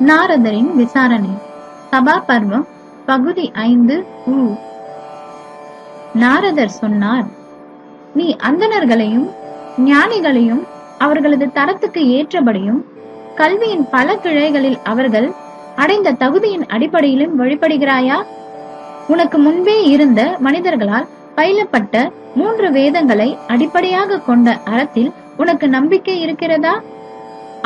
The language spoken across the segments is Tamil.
நாரதரின் விசாரணை. சபா பர்வம் பகுதி 5. நாரதர் சொன்னார், நீ அந்தணர்களையும் ஞானிகளையும் அவர்களது தரத்துக்கு ஏற்றபடியும் கல்வியின் பல கிளைகளில் அவர்கள் அடைந்த தகுதியின் அடிப்படையிலும் வழிபடுகிறாயா? உனக்கு முன்பே இருந்த மனிதர்களால் பயிலப்பட்ட 3 வேதங்களை அடிப்படையாக கொண்ட அறத்தில் உனக்கு நம்பிக்கை இருக்கிறதா?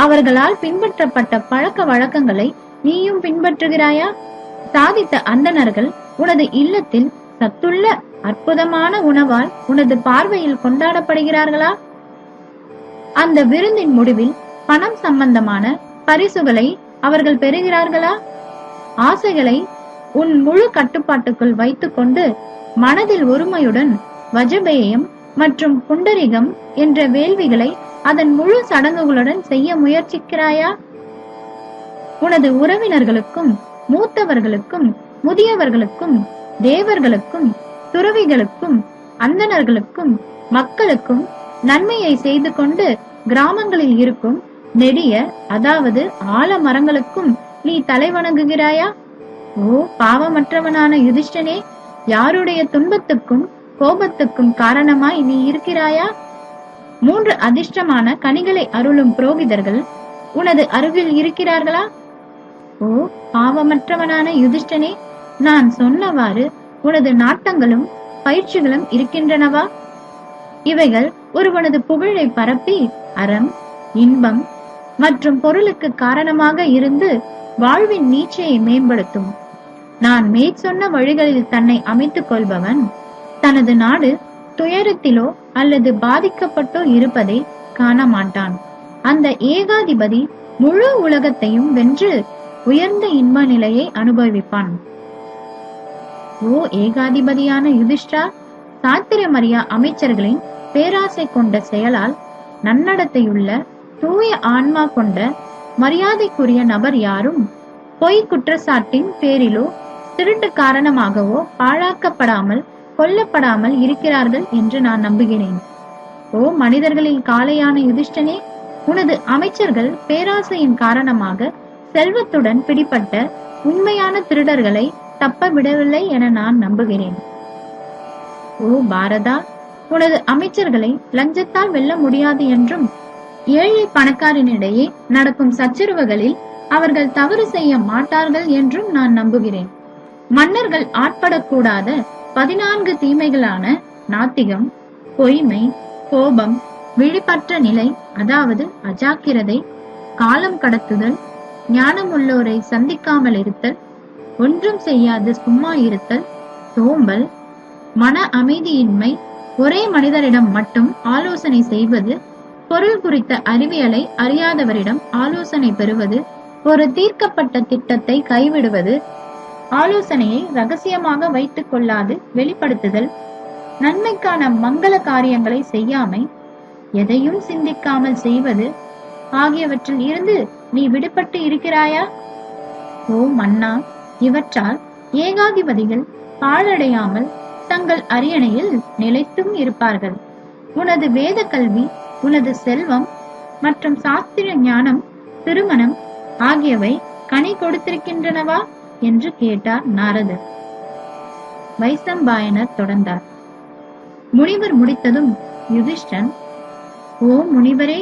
அவர்களால் பின்பற்றப்பட்ட பழக்க வழக்கங்களை நீயும் பின்பற்றுகிறாயா? சாதித்த அந்தணர்கள் உனது இல்லத்தில் சத்துள்ள அற்புதமான உணவால் உனது பார்வையில் கொண்டாடப்படுகிறார்களா? அந்த விருந்தின் முடிவில் பணம் சம்பந்தமான பரிசுகளை அவர்கள் பெறுகிறார்களா? ஆசைகளை உன் முழு கட்டுப்பாட்டுக்குள் வைத்துக் கொண்டு மனதில் ஒருமையுடன் வஜபேயம் மற்றும் புண்டரிகம் என்ற வேள்விகளை அதன் முழு சடங்குகளுடன் செய்ய முயற்சிக்கிறாயா? உனது உறவினர்களுக்கும் மூத்தவர்களுக்கும் முதியவர்களுக்கும் தேவர்களுக்கும் துறவிகளுக்கும் அந்தணர்களுக்கும் மக்களுக்கும் நன்மையை செய்து கொண்டு கிராமங்களில் இருக்கும் நெடிய அதாவது ஆலமரங்களுக்கும் நீ தலை வணங்குகிறாயா? ஓ பாவமற்றவனான யுதிஷ்டனே, யாருடைய துன்பத்துக்கும் கோபத்துக்கும் காரணமாய் நீ இருக்கிறாயா? 3 அதிர்ஷ்டமான கனிகளை அருளும் புரோகிதர்கள் உனது அருகில் இருக்கிறார்களா? ஓ பாவமற்றவனான யுதிஷ்டனே, நான் சொன்னவாறு உனது நாட்டங்களும் பயிற்சிகளும் இருக்கின்றனவா? இவைகள் ஒருவனது புகழை பரப்பி அறம், இன்பம் மற்றும் பொருளுக்கு காரணமாக இருந்து வாழ்வின் நீட்சியை மேம்படுத்தும். நான் மேற்சொன்ன வழிகளில் தன்னை அமைத்துக் கொள்பவன் தனது நாடு துயரத்திலோ அல்லது பாதிக்கப்பட்டோ இருப்பதை காண மாட்டான். அந்த ஏகாதிபதி முழு உலகத்தையும் வென்று உயர்ந்த இன்ப நிலையை அனுபவிப்பான். ஓ ஏகாதிபதியான யுதிஷ்டா, சாத்திரமறியா அமைச்சர்களின் பேராசை கொண்ட செயலால் நன்னடத்தையுள்ள தூய ஆன்மா கொண்ட மரியாதைக்குரிய நபர் யாரும் பொய் குற்றச்சாட்டின் பேரிலோ திருட்டு காரணமாகவோ பாழாக்கப்படாமல் கொல்லப்படாமல் இருக்கிறார்கள் என்று நான் நம்புகிறேன். ஓ மனிதர்களில் காளையான யுதிஷ்டனே, உனது அமைச்சர்கள் பேராசையின் காரணமாக செல்வத்துடன் பிடிப்பட்ட உண்மையான திருடர்களை தப்ப விடவில்லை என நான் நம்புகிறேன். ஓ பாரதா, உனது அமைச்சர்களை லஞ்சத்தால் வெல்ல முடியாது என்றும் ஏழை பணக்காரனிடையே நடக்கும் சச்சரவுகளில் அவர்கள் தவறு செய்ய மாட்டார்கள் என்றும் நான் நம்புகிறேன். மன்னர்கள் ஆட்படக்கூடாத 14 தீமைகளான நாத்திகம், பொய்மை, கோபம், விழிப்பற்ற நிலை அதாவது அஜாக்கிரதை, காலம் கடத்துதல், ஞானமுள்ளோரை சந்திக்காமல் இருத்தல், ஒன்றும் செய்யாது சும்மா இருத்தல், சோம்பல், மன அமைதியின்மை, ஒரே மனிதரிடம் மட்டும் ஆலோசனை செய்வது, பொருள் குறித்த அறிவியலை அறியாதவரிடம் ஆலோசனை பெறுவது, ஒரு தீர்க்கப்பட்ட திட்டத்தை கைவிடுவது, ஆலோசனையை ரகசியமாக வைத்துக் கொள்ளாது வெளிப்படுத்துதல், நன்மைக்கான மங்கள காரியங்களை செய்யாமை, எதையும் சிந்திக்காமல் செய்வது ஆகியவற்றில் இருந்து நீ விடுபட்டு இருக்கிறாயா? ஓ மன்னா, இவற்றால் ஏகாதிபதிகள் பாழடையாமல் தங்கள் அரியணையில் நிலைத்தும் இருப்பார்கள். உனது வேத கல்வி, உனது செல்வம் மற்றும் சாஸ்திர ஞானம், திருமணம் ஆகியவை கனி கொடுத்திருக்கின்றனவா என்று கேட்டார் நாரதர். வைசம்பாயனர் தொடர்ந்தார். முனிவர் முடித்ததும் யுதிஷ்டன், ஓ முனிவரே,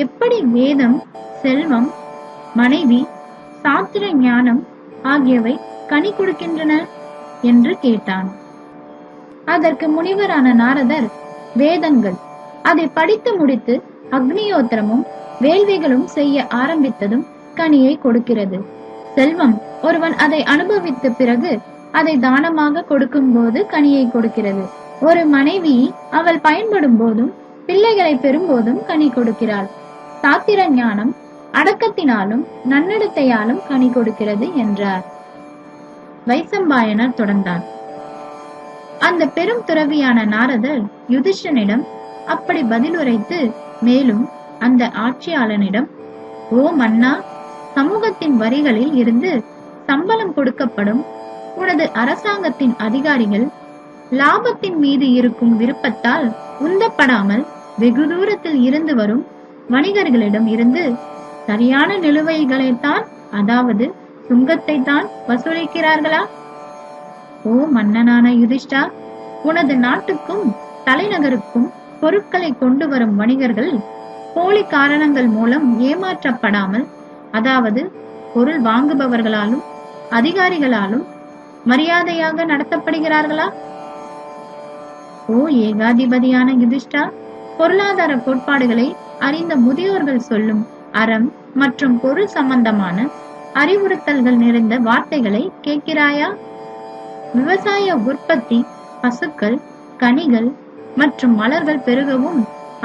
எப்படி வேதம், செல்வம், மனைவி, சாஸ்திர ஞானம் ஆகியவை கனி கொடுக்கின்றன என்று கேட்டான். அதற்கு முனிவரான நாரதர், வேதங்கள் அதை படித்து முடித்து அக்னியோத்திரமும் வேள்விகளும் செய்ய ஆரம்பித்ததும் கனியை கொடுக்கிறது. செல்வம் ஒருவன் அதை அனுபவித்த பிறகு அதை தானமாக கொடுக்கும் போது கனியை கொடுக்கிறது. ஒரு மனைவி அவள் பயன்படும் போதும் பிள்ளைகளை பெறும் போதும் கனி கொடுக்கிறாள். சாத்திர ஞானம் அடக்கத்தினாலும் நன்னடத்தையாலும் கனி கொடுக்கிறது என்றார். வைசம்பாயனர் தொடர்ந்தார். அந்த பெரும் துறவியான நாரதர் யுதிஷ்டனிடம் அப்படி பதிலுரைத்து மேலும் அந்த ஆட்சியாளனிடம், ஓ மன்னா, சமூகத்தின் வரிகளில் இருந்து சம்பளம் கொடுக்கப்படும் உனது அரசாங்கத்தின் அதிகாரிகள் லாபத்தின் மீது இருக்கும் விருப்பத்தால் உந்தப்படாமல் வெகு தூரத்தில் இருந்து வரும் வணிகர்களிடம் இருந்து சரியான நிலுவைகளைத்தான் அதாவது சுங்கத்தை தான் வசூலிக்கிறார்களா? ஓ மன்னனான யுதிஷ்டா, உனது நாட்டுக்கும் தலைநகருக்கும் பொருட்களை கொண்டு வரும் வணிகர்கள் போலி காரணங்கள் மூலம் ஏமாற்றப்படாமல், அதாவது பொருள் வாங்குபவர்களாலும் அதிகாரிகளாலும் மரியாதையாக நடத்தப்படுகிறார்களா? ஓ ஏகாதிபதியான யுதிஷ்டா, பொருளாதார கோட்பாடுகளை அறிந்த முதியோர்கள் சொல்லும் அறம் மற்றும் பொருள் சம்பந்தமான அறிவுறுத்தல்கள் நிறைந்த வார்த்தைகளை கேட்கிறாயா? விவசாய உற்பத்தி, பசுக்கள், கனிகள் மற்றும் மலர்கள் பெருகவும்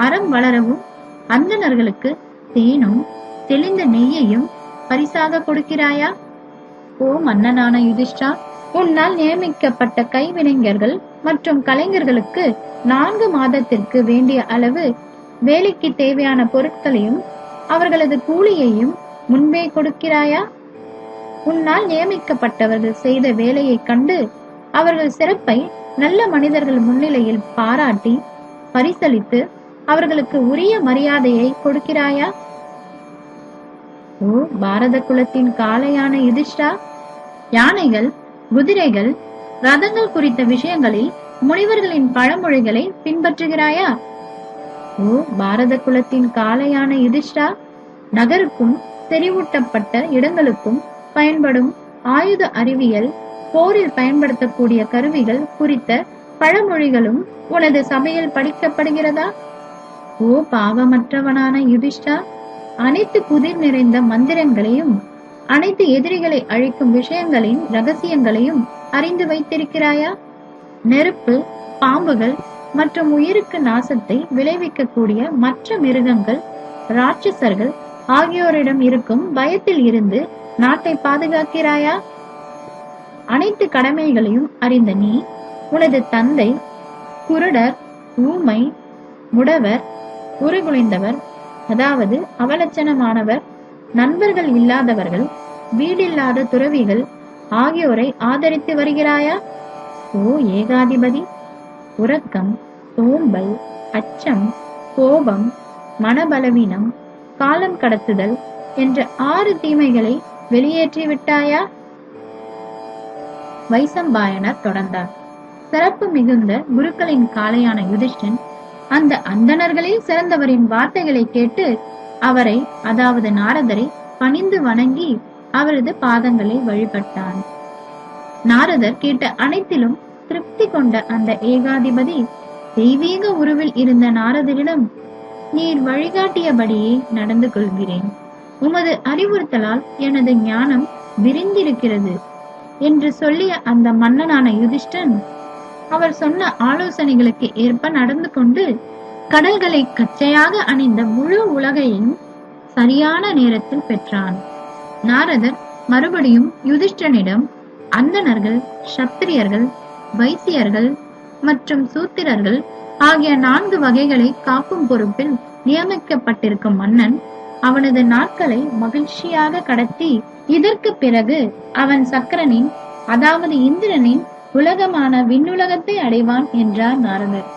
அறம் வளரவும் அந்தணர்களுக்கு தேனும் தெளிந்த நெய்யையும் பரிசாக கொடுக்கிறாயா? ஓ மன்னனான யுதிஷ்டா, உன்னால் நியமிக்கப்பட்ட கைவினைஞர்கள் மற்றும் கலைஞர்களுக்கு 4 மாதத்திற்கு வேண்டிய அளவு வேலைக்கு தேவையான பொருட்களையும் அவர்களது கூலியையும் முன்பே கொடுக்கிறாயா? உன்னால் நியமிக்கப்பட்டவர்கள் செய்த வேலையை கண்டு அவர்கள் சிறப்பை நல்ல மனிதர்கள் முன்னிலையில் பாராட்டி பரிசளித்து அவர்களுக்கு உரிய மரியாதையை கொடுக்கிறாயா? ஓ பாரத குலத்தின் காளையான யுதிஷ்டா, யானைகள், குதிரைகள், ரதங்கள் குறித்த விஷயங்களில் முனிவர்களின் பழமொழிகளை பின்பற்றுகிறாயா? ஓ பாரத குலத்தின் காளையான யுதிஷ்டா, நகருக்கும் செறிவூட்டப்பட்ட இடங்களுக்கும் பயன்படும் ஆயுத அறிவியல், போரில் பயன்படுத்தக்கூடிய கருவிகள் குறித்த பழமொழிகளும் உனது சபையில் படிக்கப்படுகிறதா? ஓ பாவமற்றவனான யுதிஷ்டா, அனைத்து புதிர் நிறைந்த மந்திரங்களையும் அனைத்து எதிரிகளை அழிக்கும் விஷயங்களின் ரகசியங்களையும் அறிந்து வைத்திருக்கிறாயா? நெருப்பு, பாம்புகள் மற்றும் உயிருக்கு நாசத்தை விளைவிக்கக்கூடிய மற்ற மிருகங்கள், ராட்சசர்கள் ஆகியோரிடம் இருக்கும் பயத்தில் இருந்து நாட்டை பாதுகாக்கிறாயா? அனைத்து கடமைகளையும் அறிந்த நீ உனது தந்தை குருடர், ஊமை, முடவர், உருகுலைந்தவர், அதாவது அவலட்சணமானவர், நண்பர்கள் இல்லாதவர்கள், வீடில்லாத துறவிகள் ஆகியோரை ஆதரித்து வருகிறாயா? ஓ ஏகாதிபதி, உறக்கம், சோம்பல், அச்சம், கோபம், மனபலவீனம், காலம் கடத்துதல் என்ற 6 தீமைகளை வெளியேற்றி விட்டாயா? வைசம்பாயனர் தொடர்ந்தார். சிறப்பு மிகுந்த குருக்களின் காளையான யுதிஷ்டன் அந்த அந்தணர்களில் சிறந்தவரின் வார்த்தைகளை கேட்டு அவரை, அதாவது நாரதரை பணிந்து வணங்கி அவரது பாதங்களை வழிபட்டான். நாரதர் கேட்ட அனைத்திலும் திருப்தி கொண்ட அந்த ஏகாதிபதி தெய்வீக உருவில் இருந்த நாரதரிடம், நீர் வழிகாட்டியபடியே நடந்து கொள்கிறேன். உமது அறிவுறுத்தலால் எனது ஞானம் விரிந்திருக்கிறது என்று சொல்லிய அந்த மன்னனான யுதிஷ்டன் அவர் சொன்ன ஆலோசனைகளுக்கு ஏற்ப நடந்து கொண்டு கடல்களை கச்சையாக அணிந்த முழு உலகையும் சரியான நேரத்தில் பெற்றான். நாரதர் மறுபடியும் யுதிஷ்டனிடம் அந்தணர்கள், சத்திரியர்கள், வைசியர்கள் மற்றும் சூத்திரர்கள் ஆகிய 4 வகைகளை காக்கும் பொறுப்பில் நியமிக்கப்பட்டிருக்கும் மன்னன் அவனது நாட்களை மகிழ்ச்சியாக கடத்தி இதற்கு பிறகு அவன் சக்கரனின், அதாவது இந்திரனின் உலகமான விண்ணுலகத்தை அடைவான் என்றார் நாரதர்.